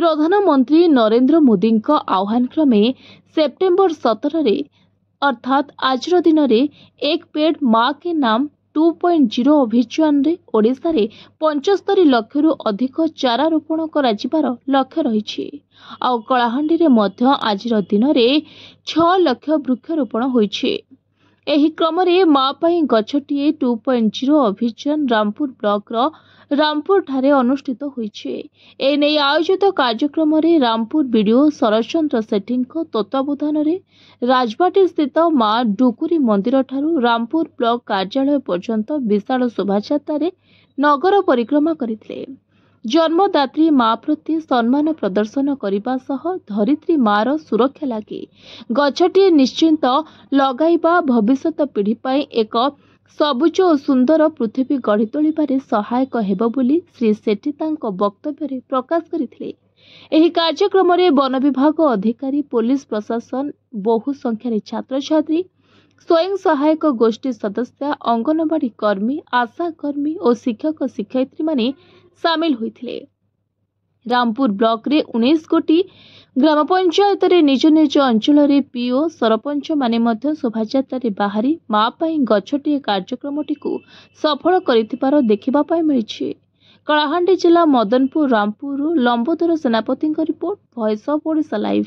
प्रधानमंत्री नरेंद्र मोदी आह्वान क्रमे सेप्टेम्बर 17 अर्थात आज दिन में एक पेड़ माँ के नाम 2.0 अभियान रे ओडिशा रे 75 लाख रु अधिक चारा रोपण कराजिबार लक्ष्य रही। आउ कलाहांडी रे मध्य आज दिन में 6 लाख वृक्षरोपण होइछे। एही क्रम रे माँ पाई गछटिए 2.0 अभियान रामपुर ब्लॉक रो रामपुर ठारे अनुष्ठित होइछे। एने आयोजित कार्यक्रम रे रामपुर बीडीओ शरचंद्र सेठी तत्वावधान रे राजबाटी स्थित माँ डुकुरी मंदिर ठारू रामपुर ब्लॉक कार्यालय पर्यंत विशाल शोभायात्रा रे नगर परिक्रमा करथिले। जन्मदात्री माँ प्रति सम्मान प्रदर्शन करने सह धरित्री माँ सुरक्षा लगी गछटिए निश्चिंत लगाइबा भविष्यत पीढ़ी पाई एक सबुज और सुंदर पृथ्वी गढ़ी तोलिबारे सहायक हेबो बोली श्री सेठी तांको वक्तव्य प्रकाश करथिले। एही कार्यक्रम रे वन विभाग अधिकारी पुलिस प्रशासन बहु संख्यार छात्र छात्री स्वयं सहायक गोष्ठी सदस्य अंगनवाड़ी कर्मी आशा कर्मी और शिक्षक शिक्षयित्री माने सामिल होइथिले। रामपुर ब्लॉक रे 19 गोटी ग्राम पंचायत रे निज निज अंचल रे पीओ सरपंच माने मध्य शोभायात्रा रे बाहरी माँ पाई गछटिए कार्यक्रमटी को सफल करिथिबार देखिबा पाई मिलिछि। कलाहांडी जिला मदनपुर रामपुर लंबोदर सेनापति report, voice of Odisha live.